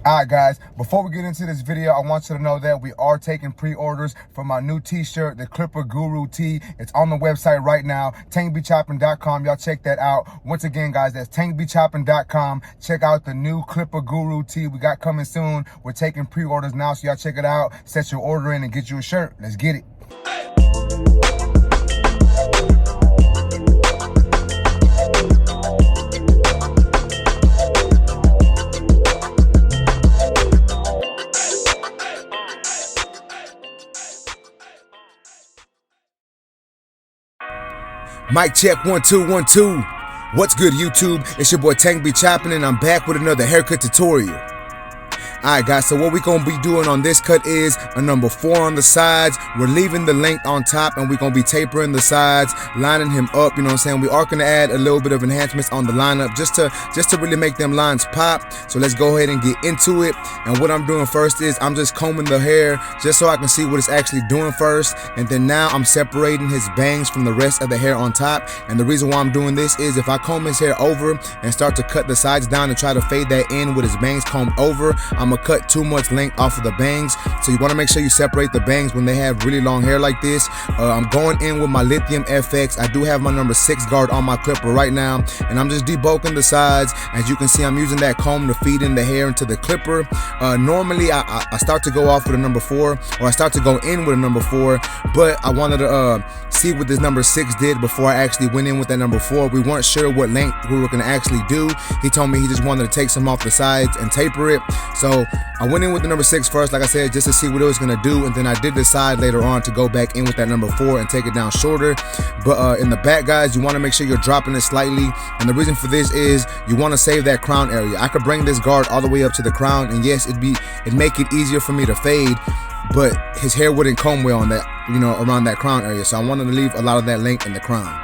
Alright guys, before we get into this video, I want you to know that we are taking pre-orders for my new t-shirt, the Clipper Guru tee. It's on the website right now, tankbechopping.com. Y'all check that out. Once again guys, that's tankbechopping.com. Check out the new Clipper Guru tee we got coming soon. We're taking pre-orders now, so y'all check it out. Set your order in and get you a shirt. Let's get it. Mic check 1 2 1 2. What's good, YouTube? It's your boy Tank Be Chopping, and I'm back with another haircut tutorial. Alright guys, so what we're going to be doing on this cut is a number 4 on the sides. We're leaving the length on top, and we're going to be tapering the sides, lining him up, you know what I'm saying? We are going to add a little bit of enhancements on the lineup just to really make them lines pop. So let's go ahead and get into it. And what I'm doing first is I'm just combing the hair just so I can see what it's actually doing first. And then now I'm separating his bangs from the rest of the hair on top. And the reason why I'm doing this is if I comb his hair over and start to cut the sides down and try to fade that in with his bangs combed over, I'm gonna cut too much length off of the bangs. So you want to make sure you separate the bangs when they have really long hair like this. I'm going in with my Lithium FX. I do have my number 6 guard on my clipper right now, and I'm just debulking the sides. As you can see, I'm using that comb to feed in the hair into the clipper. Normally I start to go off with a number 4, or I start to go in with a number 4, but I wanted to see what this number 6 did before I actually went in with that number 4. We weren't sure what length we were going to actually do. He told me he just wanted to take some off the sides and taper it, so I went in with the number 6 first, like I said, just to see what it was going to do, and then I did decide later on to go back in with that number 4 and take it down shorter. But in the back, guys, you want to make sure you're dropping it slightly, and the reason for this is you want to save that crown area. I could bring this guard all the way up to the crown, and yes, it'd make it easier for me to fade, but his hair wouldn't comb well on that, you know, around that crown area, so I wanted to leave a lot of that length in the crown.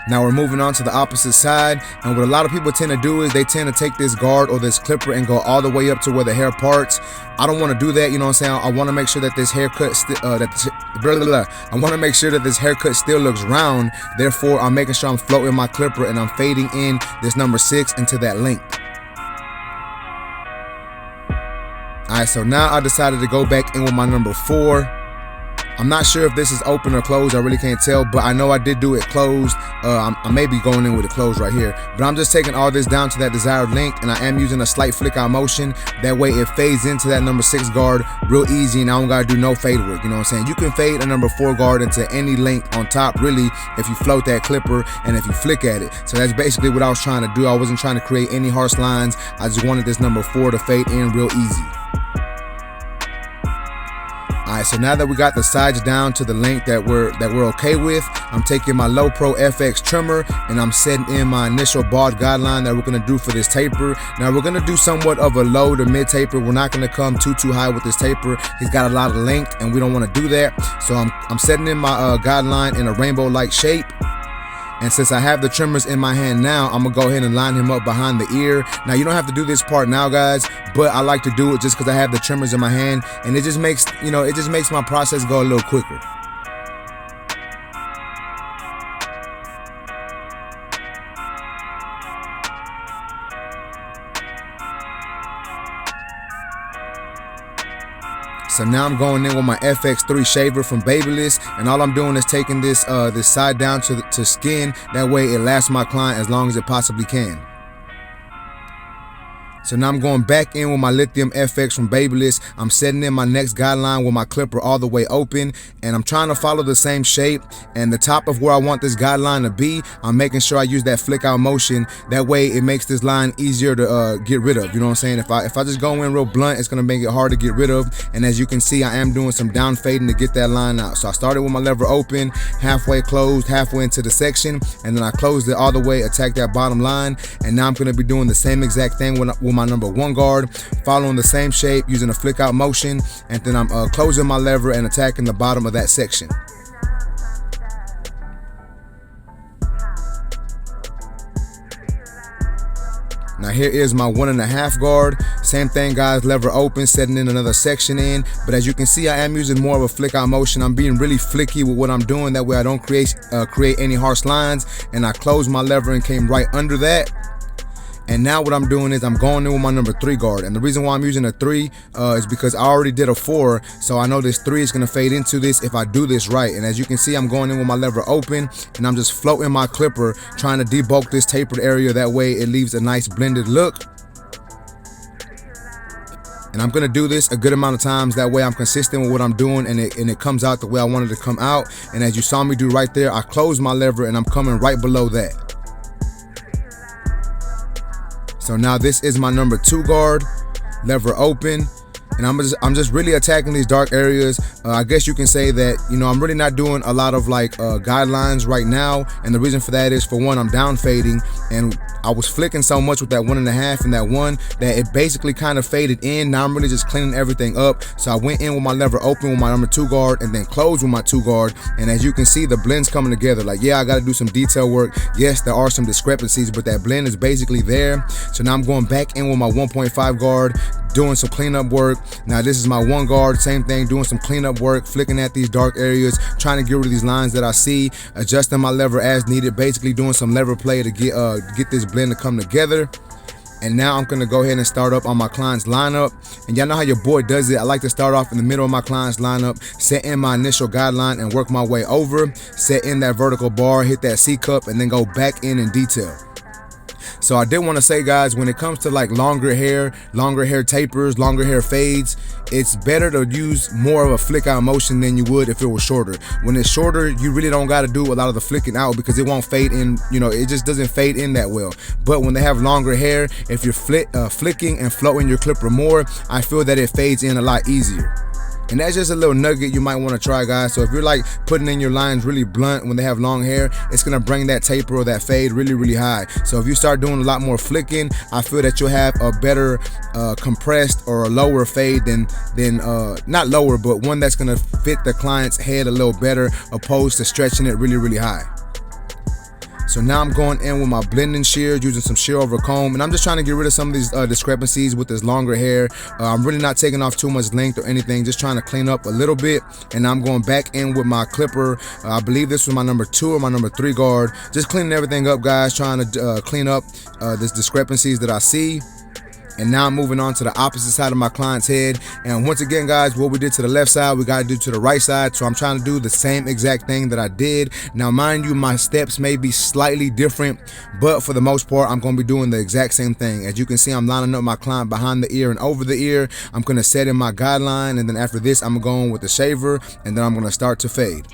Now we're moving on to the opposite side, and what a lot of people tend to do is they tend to take this guard or this clipper and go all the way up to where the hair parts. I don't want to do that, you know what I'm saying? I want to make sure that this haircut I want to make sure that this haircut still looks round. Therefore, I'm making sure I'm floating my clipper and I'm fading in this number 6 into that length. Alright, so now I decided to go back in with my number 4. I'm not sure if this is open or closed, I really can't tell, but I know I did do it closed. I may be going in with it closed right here, but I'm just taking all this down to that desired length, and I am using a slight flick out motion. That way it fades into that number 6 guard real easy, and I don't gotta do no fade work, you know what I'm saying? You can fade a number 4 guard into any length on top, really, if you float that clipper and if you flick at it. So that's basically what I was trying to do. I wasn't trying to create any harsh lines. I just wanted this number 4 to fade in real easy. Alright, so now that we got the sides down to the length that we're okay with, I'm taking my Low Pro FX trimmer and I'm setting in my initial bald guideline that we're gonna do for this taper. Now we're gonna do somewhat of a low to mid taper. We're not gonna come too high with this taper. He's got a lot of length and we don't want to do that. So I'm setting in my guideline in a rainbow-like shape. And since I have the trimmers in my hand now, I'm gonna go ahead and line him up behind the ear. Now you don't have to do this part now, guys, but I like to do it just because I have the trimmers in my hand, and it just makes, you know, it just makes my process go a little quicker. So now I'm going in with my FX3 shaver from Barber, and all I'm doing is taking this this side down to skin. That way it lasts my client as long as it possibly can. So now I'm going back in with my Lithium FX from Barber. I'm setting in my next guideline with my clipper all the way open, and I'm trying to follow the same shape. And the top of where I want this guideline to be, I'm making sure I use that flick out motion. That way it makes this line easier to get rid of. You know what I'm saying? If I just go in real blunt, it's gonna make it hard to get rid of. And as you can see, I am doing some down fading to get that line out. So I started with my lever open, halfway closed, halfway into the section, and then I closed it all the way, attacked that bottom line. And now I'm gonna be doing the same exact thing with my number 1 guard, following the same shape, using a flick out motion, and then I'm closing my lever and attacking the bottom of that section. Now here is my 1.5 guard. Same thing, guys, lever open, setting in another section in. But as you can see, I am using more of a flick out motion. I'm being really flicky with what I'm doing. That way I don't create any harsh lines. And I closed my lever and came right under that. And now what I'm doing is I'm going in with my number 3 guard. And the reason why I'm using a 3 is because I already did a 4. So I know this 3 is going to fade into this if I do this right. And as you can see, I'm going in with my lever open and I'm just floating my clipper, trying to debulk this tapered area. That way it leaves a nice blended look. And I'm going to do this a good amount of times. That way I'm consistent with what I'm doing and it comes out the way I wanted it to come out. And as you saw me do right there, I closed my lever and I'm coming right below that. So now this is my number 2 guard, lever open, and I'm just really attacking these dark areas. I guess you can say that, you know, I'm really not doing a lot of like guidelines right now, and the reason for that is, for one, I'm down fading, and I was flicking so much with that 1.5 and that 1 that it basically kind of faded in. Now I'm really just cleaning everything up. So I went in with my lever open with my number 2 guard and then closed with my 2 guard. And as you can see, the blend's coming together. Like, yeah, I got to do some detail work. Yes, there are some discrepancies, but that blend is basically there. So now I'm going back in with my 1.5 guard, doing some cleanup work. Now this is my 1 guard, same thing, doing some cleanup work, flicking at these dark areas, trying to get rid of these lines that I see, adjusting my lever as needed, basically doing some lever play to get this blend to come together. And now I'm gonna go ahead and start up on my client's lineup. And y'all know how your boy does it. I like to start off in the middle of my client's lineup, set in my initial guideline and work my way over, set in that vertical bar, hit that C cup, and then go back in detail. So I did want to say, guys, when it comes to like longer hair tapers, longer hair fades, it's better to use more of a flick out motion than you would if it was shorter. When it's shorter, you really don't got to do a lot of the flicking out because it won't fade in, you know, it just doesn't fade in that well. But when they have longer hair, if you're flicking and floating your clipper more, I feel that it fades in a lot easier. And that's just a little nugget you might want to try, guys. So if you're like putting in your lines really blunt when they have long hair, it's going to bring that taper or that fade really, really high. So if you start doing a lot more flicking, I feel that you'll have a better compressed or a lower fade than not lower, but one that's going to fit the client's head a little better, opposed to stretching it really, really high. So now I'm going in with my blending shears, using some shear over comb, and I'm just trying to get rid of some of these discrepancies with this longer hair. I'm really not taking off too much length or anything, just trying to clean up a little bit. And I'm going back in with my clipper. I believe this was my number 2 or my number 3 guard. Just cleaning everything up, guys, trying to clean up these discrepancies that I see. And now I'm moving on to the opposite side of my client's head. And once again, guys, what we did to the left side, we got to do to the right side. So I'm trying to do the same exact thing that I did. Now, mind you, my steps may be slightly different, but for the most part, I'm going to be doing the exact same thing. As you can see, I'm lining up my client behind the ear and over the ear. I'm going to set in my guideline. And then after this, I'm going with the shaver. And then I'm going to start to fade.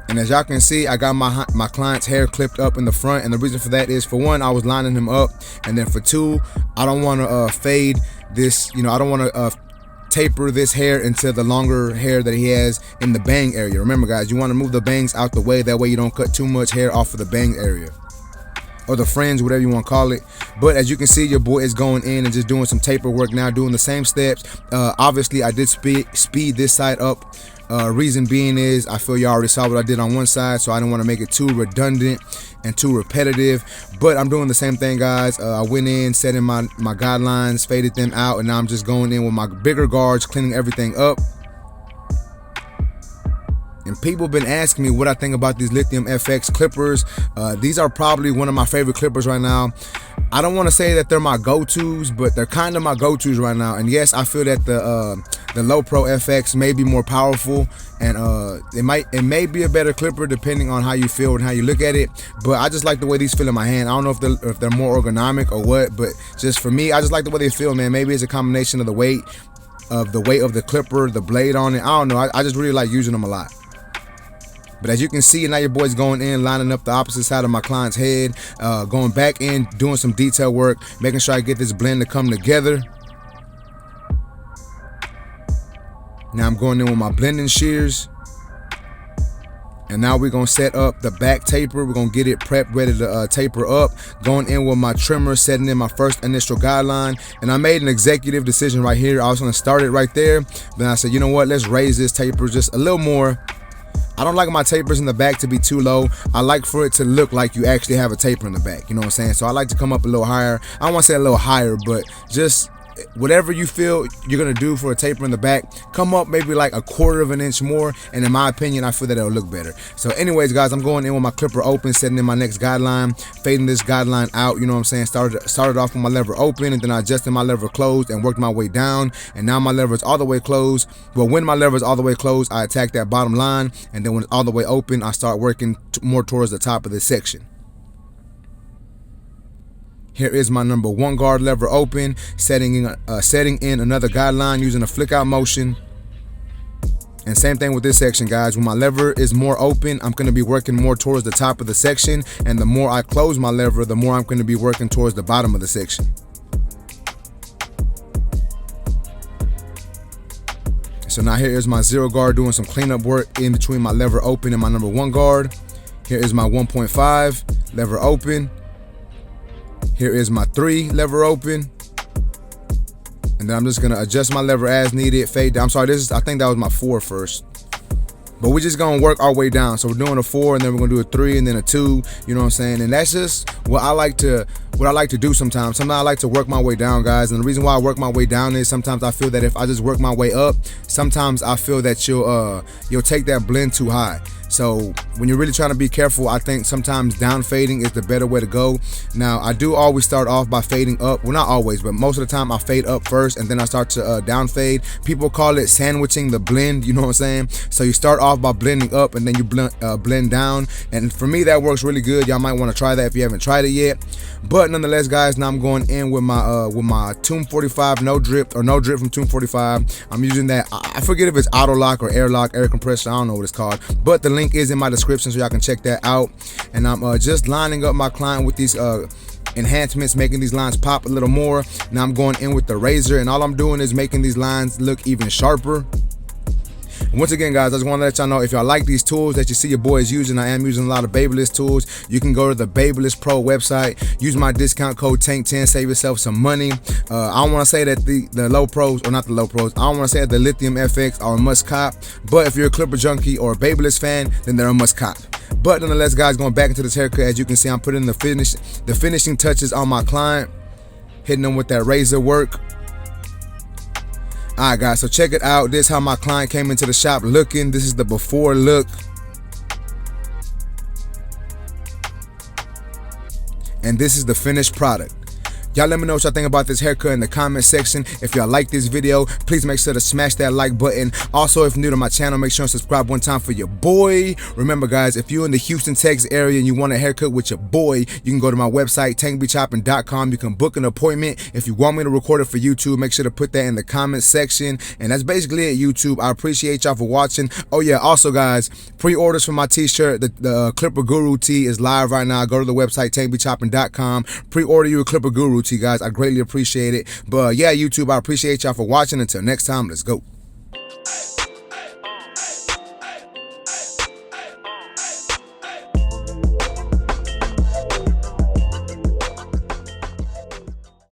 And as y'all can see, I got my client's hair clipped up in the front, and the reason for that is, for one, I was lining him up, and then for two, I don't want to fade this, you know, I don't want to taper this hair into the longer hair that he has in the bang area. Remember, guys, you want to move the bangs out the way, that way you don't cut too much hair off of the bang area, or the fringe, whatever you want to call it. But as you can see, your boy is going in and just doing some taper work now, doing the same steps. Obviously, I did speed this side up. Reason being is, I feel you already saw what I did on one side, so I didn't want to make it too redundant and too repetitive. But I'm doing the same thing, guys. I went in, setting my guidelines, faded them out, and now I'm just going in with my bigger guards, cleaning everything up. And people have been asking me what I think about these Lithium FX clippers. These are probably one of my favorite clippers right now. I don't want to say that they're my go-tos, but they're kind of my go-tos right now. And yes, I feel that the Low Pro FX may be more powerful, and it may be a better clipper depending on how you feel and how you look at it. But I just like the way these feel in my hand. I don't know if they're more ergonomic or what, but just for me, I just like the way they feel, man. Maybe it's a combination of the weight of the clipper, the blade on it. I don't know. I just really like using them a lot. But as you can see, now your boy's going in, lining up the opposite side of my client's head, going back in, doing some detail work, making sure I get this blend to come together. Now I'm going in with my blending shears. And now we're going to set up the back taper. We're going to get it prepped, ready to taper up. Going in with my trimmer, setting in my first initial guideline. And I made an executive decision right here. I was going to start it right there. Then I said, you know what, let's raise this taper just a little more. I don't like my tapers in the back to be too low. I like for it to look like you actually have a taper in the back, you know what I'm saying? So I like to come up a little higher. I don't want to say a little higher, but just whatever you feel you're gonna do for a taper in the back, come up maybe like a 1/4 of an inch more, and in my opinion I feel that it'll look better. So anyways guys, I'm going in with my clipper open, setting in my next guideline, fading this guideline out, you know what I'm saying? Started off with my lever open, and then I adjusted my lever closed and worked my way down, and now my lever is all the way closed. Well, when my lever is all the way closed, I attack that bottom line, and then when it's all the way open, I start working more towards the top of this section. Here is my number 1 guard lever open, setting in another guideline using a flick out motion. And same thing with this section, guys. When my lever is more open, I'm going to be working more towards the top of the section, and the more I close my lever, the more I'm going to be working towards the bottom of the section. So now here is my 0 guard doing some cleanup work in between my lever open and my number 1 guard. Here is my 1.5 lever open. Here is my 3 lever open, and then I'm just gonna adjust my lever as needed. Fade down. I'm sorry, I think that was my 4 first, but we're just gonna work our way down. So we're doing a 4, and then we're gonna do a 3, and then a 2. You know what I'm saying? And that's just what I like to do sometimes. Sometimes I like to work my way down, guys. And the reason why I work my way down is sometimes I feel that if I just work my way up, sometimes I feel that you'll take that blend too high. So when you're really trying to be careful, I think sometimes down fading is the better way to go. Now, I do always start off by fading up. Well, not always, but most of the time I fade up first, and then I start to down fade. People call it sandwiching the blend, you know what I'm saying? So you start off by blending up, and then you blend down. And for me, that works really good. Y'all might want to try that if you haven't tried it yet. But nonetheless, guys, now I'm going in with my Tomb 45 no drip from Tomb 45. I'm using that. I forget if it's auto lock or air lock, air compressor. I don't know what it's called, but the link is in my description, so y'all can check that out. And I'm just lining up my client with these enhancements, making these lines pop a little more. Now I'm going in with the razor, and all I'm doing is making these lines look even sharper. Once again, guys, I just want to let y'all know, if y'all like these tools that you see your boys using, I am using a lot of Babyliss tools. You can go to the Babyliss Pro website, use my discount code TANK10, save yourself some money. I don't want to say that the low pros, or not the low pros, I don't want to say that the Lithium FX are a must cop, but if you're a Clipper junkie or a Babyliss fan, then they're a must cop. But nonetheless, guys, going back into this haircut, as you can see, I'm putting the finishing touches on my client, hitting them with that razor work. Alright guys, so check it out. This is how my client came into the shop looking. This is the before look. And this is the finished product. Y'all let me know what y'all think about this haircut in the comment section. If y'all like this video, please make sure to smash that like button. Also, if you're new to my channel, make sure and subscribe one time for your boy. Remember, guys, if you're in the Houston, Texas area and you want a haircut with your boy, you can go to my website, tankbechopping.com. You can book an appointment. If you want me to record it for YouTube, make sure to put that in the comment section. And that's basically it, YouTube. I appreciate y'all for watching. Oh yeah, also guys, pre-orders for my t-shirt, the Clipper Guru tee is live right now. Go to the website, tankbechopping.com. Pre-order you a Clipper Guru tee, guys. I greatly appreciate it. But yeah, YouTube, I appreciate y'all for watching. Until next time, let's go.